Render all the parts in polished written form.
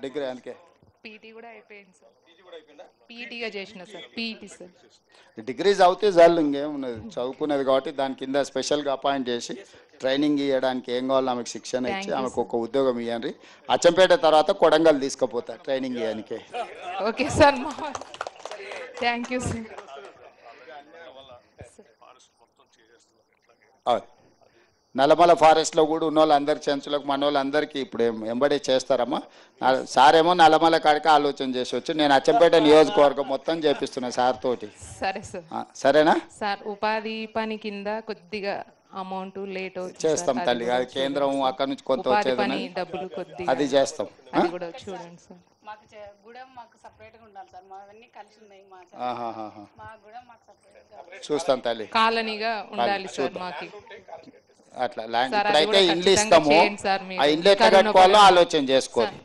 Degree అందుకే PT కూడా అయిపోయింది సార్. పీటీగా చేసిన సార్. PT sir. డిగ్రీ చదివితే చాలు, ఇంకేమున్నది చదువుకునేది కాబట్టి దాని కింద స్పెషల్గా అపాయింట్ చేసి ట్రైనింగ్ ఇవ్వడానికి ఏం కావాలో ఆమెకు శిక్షణ ఇచ్చి ఆమెకు ఒక ఉద్యోగం ఇవ్వండి. అచ్చంపేట తర్వాత కొడంగల్ తీసుకుపోతా ట్రైనింగ్ ఇవ్వడానికి. Okay sir. Thank you sir. Nallamala ఫారెస్ట్లో కూడా ఉన్న వాళ్ళందరి చెంచులకు మన వాళ్ళందరికీ ఇప్పుడు ఎంబడే చేస్తారమ్మా. సార్ ఏమో నల్లమల కాడికి ఆలోచన చేసి వచ్చి నేను అచ్చంపేట నియోజకవర్గం మొత్తం చేపిస్తున్నా సార్ తోటి. సరే సార్. సరేనా సార్? ఉపాధి పని కింద కొద్దిగా అమౌంట్ లేట్ అవుతుంది చేస్తాం తల్లి. అది కేంద్రం అక్కడ నుంచి కొంత వచ్చేది డబ్బులు కొద్దిగా అది చేస్తాం. అది కూడా చూడండి సార్. చూస్తాం తల్లి. కాలనీగా ఉండాలి సార్ మాకి. అట్లా ల్యాండ్ ఇప్పుడైతే ఇండ్లు ఇస్తాము. ఆ ఇండ్లు ఎట్లా కట్టుకోవాలో ఆలోచన చేసుకోండి.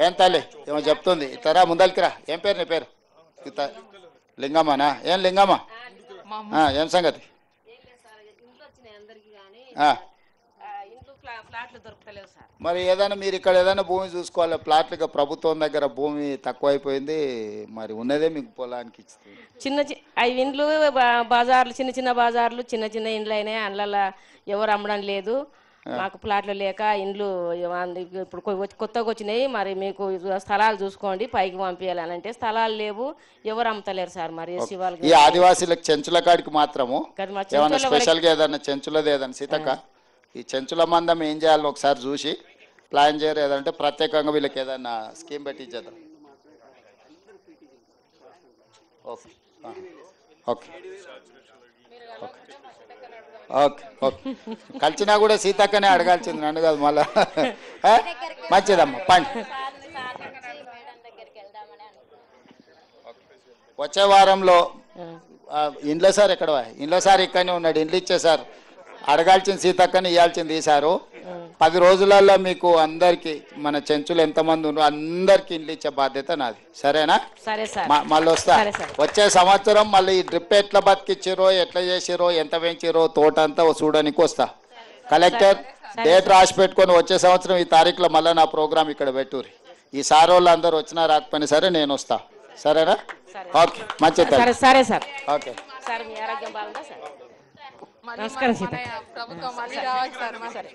ఏం తల్లి ఏమో చెప్తుంది. ఇతరా ముందరికి రా. ఏం పేరు నీ పేరు? లింగమ్మనా? ఏం లింగమ్మ ఏం సంగతి? మరి ఏదైనా మీరు ఇక్కడ ఏదైనా భూమి చూసుకోవాలి. ప్లాట్లుగా ప్రభుత్వం దగ్గర భూమి తక్కువైపోయింది, మరి ఉన్నదే మీకు పొలానికి ఇస్తుంది. అవి ఇండ్లు బజార్లు చిన్న చిన్న బజార్లు చిన్న చిన్న ఇండ్లు అయినాయి. అందులో ఎవరు అమ్మడం లేదు. మాకు ప్లాట్లు లేక ఇండ్లు ఇప్పుడు కొత్తగా వచ్చినాయి. మరి మీకు స్థలాలు చూసుకోండి పైకి పంపించాలని అంటే స్థలాలు లేవు, ఎవరు అమ్ముతలేరు సార్. మరి ఈ ఆదివాసీలకు చెంచుల కాడికి మాత్రము ఏమన్నా స్పెషల్గా ఏదన్నా చెంచులది ఏదన్నా సీతక్క ఈ చెంచుల మందం ఏం చేయాలో ఒకసారి చూసి ప్లాన్ చేయరు. ఏదంటే ప్రత్యేకంగా వీళ్ళకి ఏదన్నా స్కీమ్ పెట్టించేద్దాం. ఓకే ఓకే ఓకే ఓకే కలిసినా కూడా సీతక్కనే అడగాల్సింది, నన్ను కాదు మళ్ళా. మంచిదమ్మా పండి. వచ్చే వారంలో ఇండ్ల సార్ ఎక్కడ? ఇండ్ల సార్ ఇక్కడనే ఉన్నాడు. ఇండ్లు ఇచ్చే సార్ అడగాల్సిన సీతక్కని ఇవ్వాల్సింది ఈసారు. 10 రోజులలో మీకు అందరికి మన చెంచులు ఎంతమంది ఉన్నారో అందరికి ఇండ్లు ఇచ్చే బాధ్యత నాది. సరేనా? మళ్ళీ వస్తా. వచ్చే సంవత్సరం మళ్ళీ ఈ డ్రిప్ ఎట్లా బతికిచ్చిరో ఎట్లా చేసిరో ఎంత పెంచిరో తోట అంతా చూడడానికి వస్తా. కలెక్టర్ డేట్ రాసి పెట్టుకొని వచ్చే సంవత్సరం ఈ తారీఖులో మళ్ళీ నా ప్రోగ్రామ్ ఇక్కడ పెట్టుర్రి. ఈ సార్ వాళ్ళు అందరూ వచ్చినా రాకపోయినా సరే నేను వస్తా. సరేనా? ఓకే మంచిది. సరే సార్. ఓకే సార్ మీ ఆరోగ్యం బాగుందా సార్? నమస్కారం సీత. ప్రభుత్వం మళ్ళీ రావాలి సార్.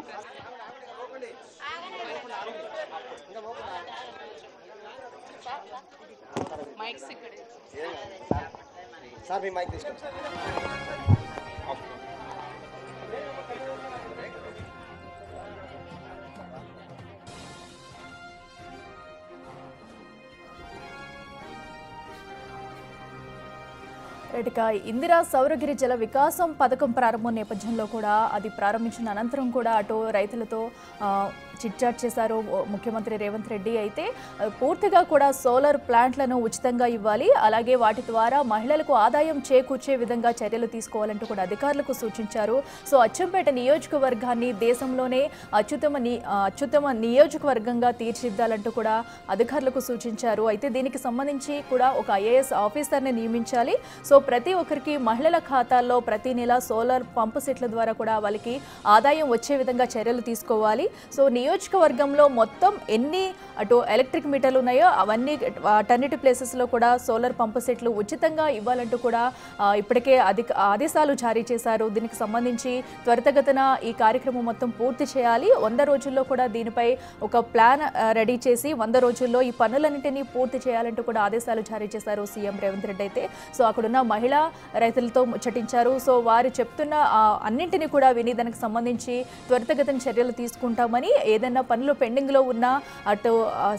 మైక్స్ ఇక్కడ సార్ మీ మైక్ తీసుకోండి. ఇక ఇందిరా సౌరగిరి జల వికాసం పథకం ప్రారంభం నేపథ్యంలో కూడా అది ప్రారంభించిన అనంతరం కూడా అటు రైతులతో చిట్చాట్ చేశారు ముఖ్యమంత్రి రేవంత్ రెడ్డి. అయితే పూర్తిగా కూడా సోలార్ ప్లాంట్లను ఉచితంగా ఇవ్వాలి, అలాగే వాటి ద్వారా మహిళలకు ఆదాయం చేకూర్చే విధంగా చర్యలు తీసుకోవాలంటూ కూడా అధికారులకు సూచించారు. సో అచ్చంపేట నియోజకవర్గాన్ని దేశంలోనే అత్యుత్తమ నియోజకవర్గంగా తీర్చిదిద్దాలంటూ కూడా అధికారులకు సూచించారు. అయితే దీనికి సంబంధించి కూడా ఒక ఐఏఎస్ ఆఫీసర్ని నియమించాలి. సో ప్రతి ఒక్కరికి మహిళల ఖాతాల్లో ప్రతి నెల సోలార్ పంపు సెట్ల ద్వారా కూడా వాళ్ళకి ఆదాయం వచ్చే విధంగా చర్యలు తీసుకోవాలి. సో నియోజకవర్గంలో మొత్తం ఎన్ని అటు ఎలక్ట్రిక్ మీటర్లు ఉన్నాయో అవన్నీ వాటన్నిటి ప్లేసెస్లో కూడా సోలార్ పంపు సెట్లు ఉచితంగా ఇవ్వాలంటూ కూడా ఇప్పటికే ఆదేశాలు జారీ చేశారు. దీనికి సంబంధించి త్వరితగతిన ఈ కార్యక్రమం మొత్తం పూర్తి చేయాలి. 100 రోజుల్లో కూడా దీనిపై ఒక ప్లాన్ రెడీ చేసి 100 రోజుల్లో ఈ పనులన్నింటినీ పూర్తి చేయాలంటూ కూడా ఆదేశాలు జారీ చేశారు సీఎం రేవంత్ రెడ్డి. అయితే సో అక్కడున్న మహిళా రైతులతో ముచ్చటించారు. సో వారు చెప్తున్న అన్నింటినీ కూడా విని దానికి సంబంధించి త్వరితగతిన చర్యలు తీసుకుంటామని, ఏదైనా పనులు పెండింగ్లో ఉన్నా అటు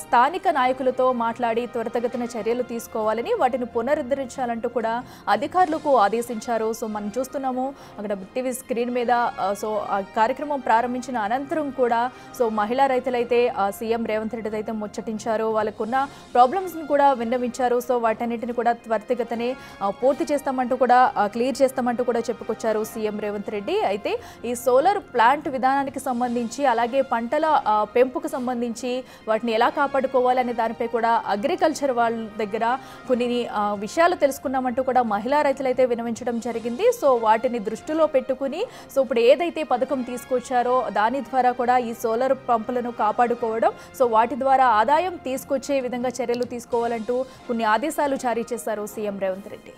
స్థానిక నాయకులతో మాట్లాడి త్వరితగతిన చర్యలు తీసుకోవాలని, వాటిని పునరుద్ధరించాలంటూ కూడా అధికారులకు ఆదేశించారు. సో మనం చూస్తున్నాము అక్కడ టీవీ స్క్రీన్ మీద. సో ఆ కార్యక్రమం ప్రారంభించిన అనంతరం కూడా సో మహిళా రైతులైతే సీఎం రేవంత్ రెడ్డి అయితే ముచ్చటించారు. వాళ్ళకున్న ప్రాబ్లమ్స్ని కూడా విన్నవించారు. సో వాటన్నిటిని కూడా త్వరితగతినే పూర్తి పూర్తి చేస్తామంటూ కూడా క్లియర్ చేస్తామంటూ కూడా చెప్పుకొచ్చారు సీఎం రేవంత్ రెడ్డి. అయితే ఈ సోలార్ ప్లాంట్ విధానానికి సంబంధించి అలాగే పంటల పెంపుకు సంబంధించి వాటిని ఎలా కాపాడుకోవాలనే దానిపై కూడా అగ్రికల్చర్ వాళ్ళ దగ్గర కొన్ని విషయాలు తెలుసుకున్నామంటూ కూడా మహిళా రైతులైతే వినవించడం జరిగింది. సో వాటిని దృష్టిలో పెట్టుకుని సో ఇప్పుడు ఏదైతే పథకం తీసుకొచ్చారో దాని ద్వారా కూడా ఈ సోలార్ పంపులను కాపాడుకోవడం, సో వాటి ద్వారా ఆదాయం తీసుకొచ్చే విధంగా చర్యలు తీసుకోవాలంటూ కొన్ని ఆదేశాలు జారీ చేశారు సీఎం రేవంత్ రెడ్డి.